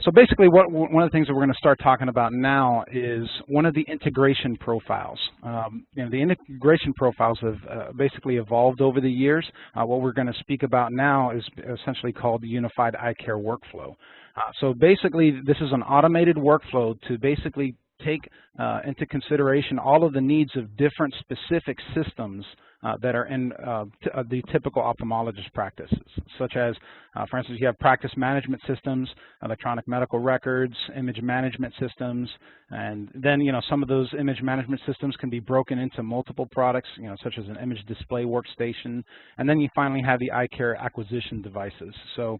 So basically, one of the things that we're going to start talking about now is one of the integration profiles. The integration profiles have basically evolved over the years. What we're going to speak about now is essentially called the Unified Eyecare Workflow. So basically, this is an automated workflow to basically take into consideration all of the needs of different specific systems that are in the typical ophthalmologist practices, such as, for instance, you have practice management systems, electronic medical records, image management systems, and then, some of those image management systems can be broken into multiple products, such as an image display workstation, and then you finally have the Eyecare acquisition devices. So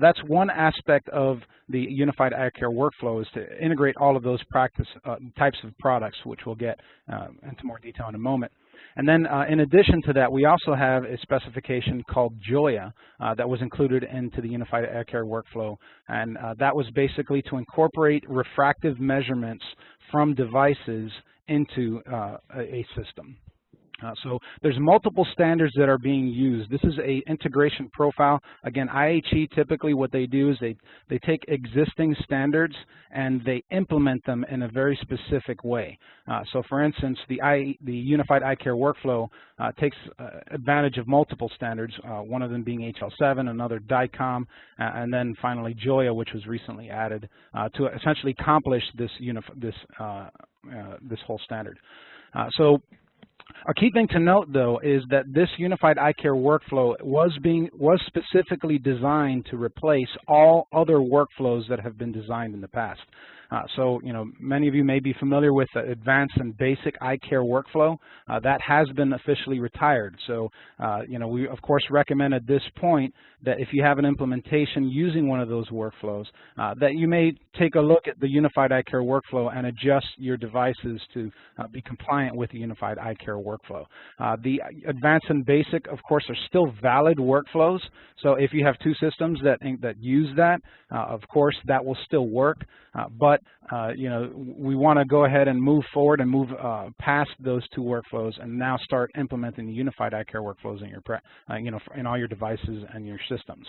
that's one aspect of the Unified Eyecare Workflow, is to integrate all of those practice types of products, which we'll get into more detail in a moment. And then in addition to that, we also have a specification called Joya that was included into the Unified Eyecare Workflow, and that was basically to incorporate refractive measurements from devices into a system. So there's multiple standards that are being used. This is a integration profile. Again, IHE, typically what they do is they take existing standards and they implement them in a very specific way. So for instance, the Unified Eyecare Workflow takes advantage of multiple standards, one of them being HL7, another DICOM, and then finally Joya, which was recently added to essentially accomplish this whole standard. So a key thing to note, though, is that this Unified Eyecare Workflow was specifically designed to replace all other workflows that have been designed in the past. So, many of you may be familiar with the Advanced and Basic Eyecare Workflow. That has been officially retired. So, we, of course, recommend at this point that if you have an implementation using one of those workflows, that you may take a look at the Unified Eyecare Workflow and adjust your devices to be compliant with the Unified Eyecare Workflow. The Advanced and Basic, of course, are still valid workflows. So if you have two systems that use that, of course, that will still work. But we want to go ahead and move forward and move past those two workflows and now start implementing the Unified Eyecare Workflows in your, in all your devices and your systems.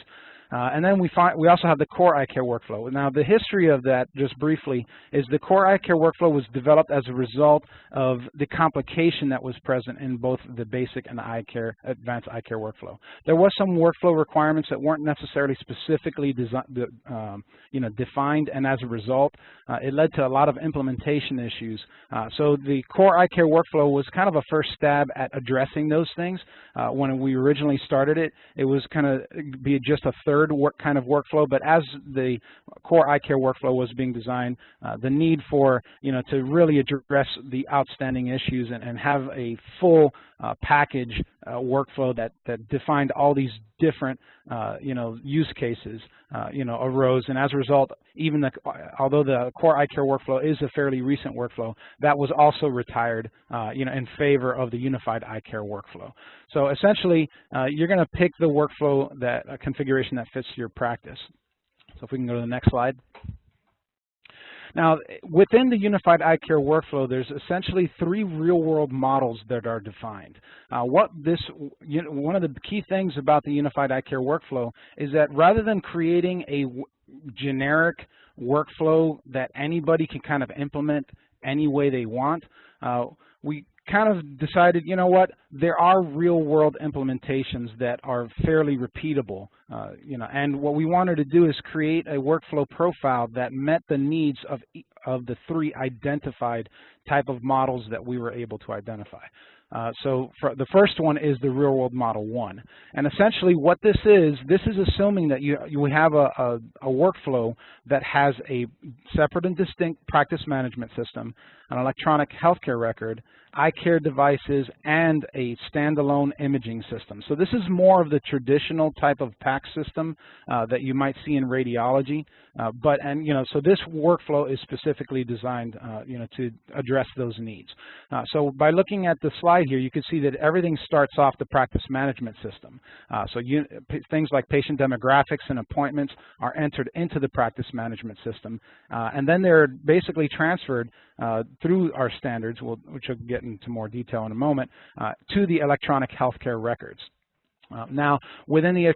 And then we also have the Core Eyecare Workflow. Now, the history of that, just briefly, is the Core Eyecare Workflow was developed as a result of the complication that was present in both the Basic and the Advanced Eyecare Workflow. There was some workflow requirements that weren't necessarily specifically defined, and as a result, it led to a lot of implementation issues. So the Core Eyecare Workflow was kind of a first stab at addressing those things. When we originally started it, it was kind of be just a third kind of workflow, but as the Core Eyecare Workflow was being designed, the need for, to really address the outstanding issues and have a full package workflow that defined all these different, use cases, arose. And as a result, even although the Core Eyecare Workflow is a fairly recent workflow, that was also retired, in favor of the Unified Eyecare Workflow. So essentially, you're going to pick the workflow configuration that fits your practice. So if we can go to the next slide. Now, within the Unified Eyecare Workflow, there's essentially three real-world models that are defined. One of the key things about the Unified Eyecare Workflow is that rather than creating a generic workflow that anybody can kind of implement any way they want, we kind of decided, there are real-world implementations that are fairly repeatable, and what we wanted to do is create a workflow profile that met the needs of the three identified type of models that we were able to identify. So the first one is the real-world model 1, and essentially what this is assuming that you have a workflow that has a separate and distinct practice management system, an electronic healthcare record, Eyecare devices, and a standalone imaging system. So this is more of the traditional type of PAC system that you might see in radiology, so this workflow is specifically designed, to address those needs. So by looking at the slide here, you can see that everything starts off the practice management system. Things like patient demographics and appointments are entered into the practice management system, and then they're basically transferred through our standards, which I'll get into more detail in a moment, to the electronic healthcare records. Now, within the,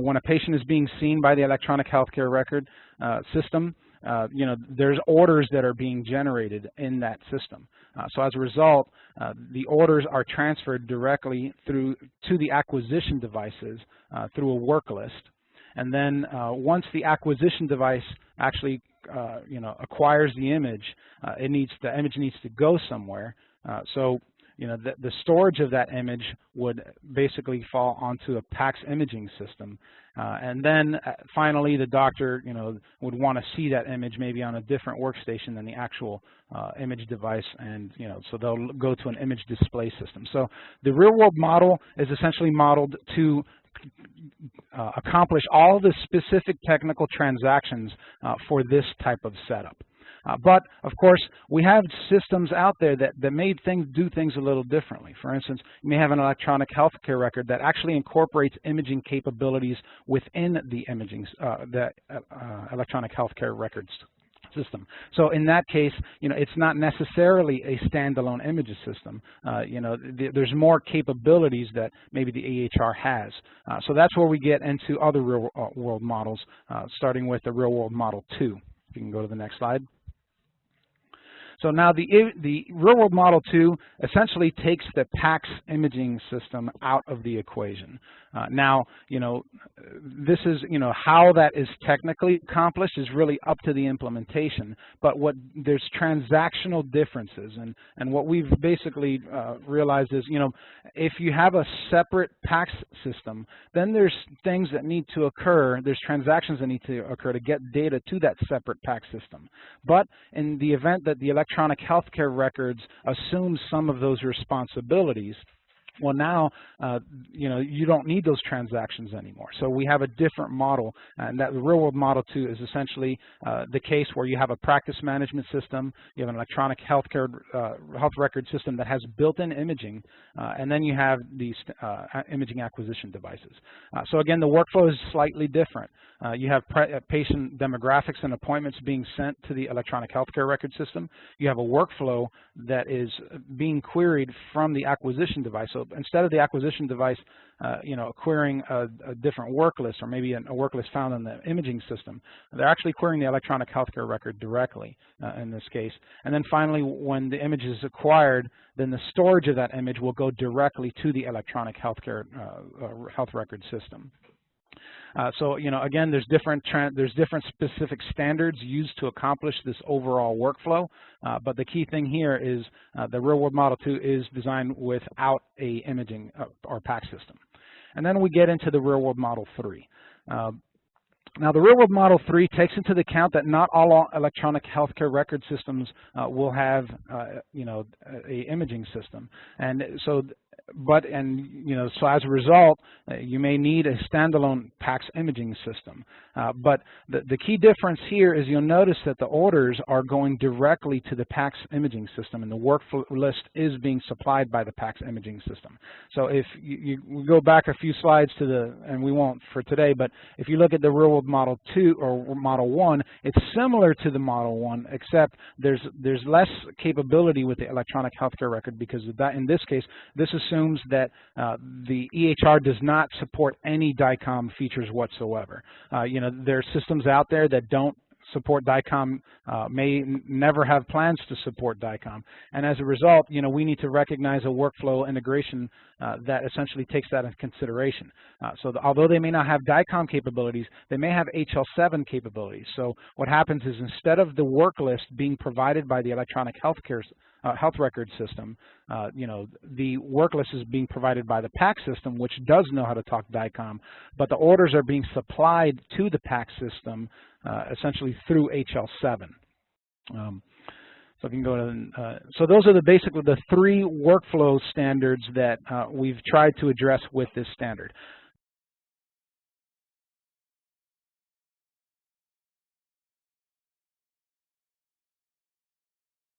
when a patient is being seen by the electronic healthcare record system, there's orders that are being generated in that system. So as a result, the orders are transferred directly to the acquisition devices through a work list. And then once the acquisition device actually, acquires the image, the image needs to go somewhere. The storage of that image would basically fall onto a PACS imaging system. And then finally, the doctor, would want to see that image maybe on a different workstation than the actual image device, and so they'll go to an image display system. So the real-world model is essentially modeled to accomplish all the specific technical transactions for this type of setup. But of course, we have systems out there that do things a little differently. For instance, you may have an electronic healthcare record that actually incorporates imaging capabilities within the electronic healthcare records system. So in that case, it's not necessarily a standalone image system. There's more capabilities that maybe the EHR has. So that's where we get into other real-world models, starting with the real-world model 2. If you can go to the next slide. So now the real-world model 2 essentially takes the PACS imaging system out of the equation. Now, this is, how that is technically accomplished is really up to the implementation, but there's transactional differences, and what we've basically realized is, if you have a separate PACS system, then there's things that need to occur, there's transactions that need to occur to get data to that separate PACS system. But in the event that the electronic healthcare records assumes some of those responsibilities, well, now, you don't need those transactions anymore. So we have a different model, and that the real-world model 2 is essentially the case where you have a practice management system, you have an electronic health record system that has built-in imaging, and then you have these imaging acquisition devices. So again, the workflow is slightly different. You have patient demographics and appointments being sent to the electronic healthcare record system. You have a workflow that is being queried from the acquisition device. So instead of the acquisition device, querying a different work list, or maybe a work list found in the imaging system, they're actually querying the electronic healthcare record directly in this case. And then finally, when the image is acquired, then the storage of that image will go directly to the electronic healthcare health record system. So again, there's different specific standards used to accomplish this overall workflow, but the key thing here is the real-world model 2 is designed without a imaging or PACS system. And then we get into the real-world model 3. Now, the real-world model 3 takes into account that not all electronic healthcare record systems will have, a imaging system, and so. So as a result, you may need a standalone PACS imaging system. But the key difference here is you'll notice that the orders are going directly to the PACS imaging system, and the workflow list is being supplied by the PACS imaging system. So if you go back a few slides and we won't for today, but if you look at the real-world model 2 or model 1, it's similar to the model 1, except there's less capability with the electronic healthcare record, because in this case, this assumes that the EHR does not support any DICOM features whatsoever. There are systems out there that don't support DICOM, may never have plans to support DICOM, and as a result, we need to recognize a workflow integration that essentially takes that into consideration. Although they may not have DICOM capabilities, they may have HL7 capabilities. So what happens is, instead of the work list being provided by the electronic health record system, the work list is being provided by the PACS system, which does know how to talk DICOM, but the orders are being supplied to the PACS system essentially through HL7. So I can go to, so those are basically the 3 workflow standards that we've tried to address with this standard.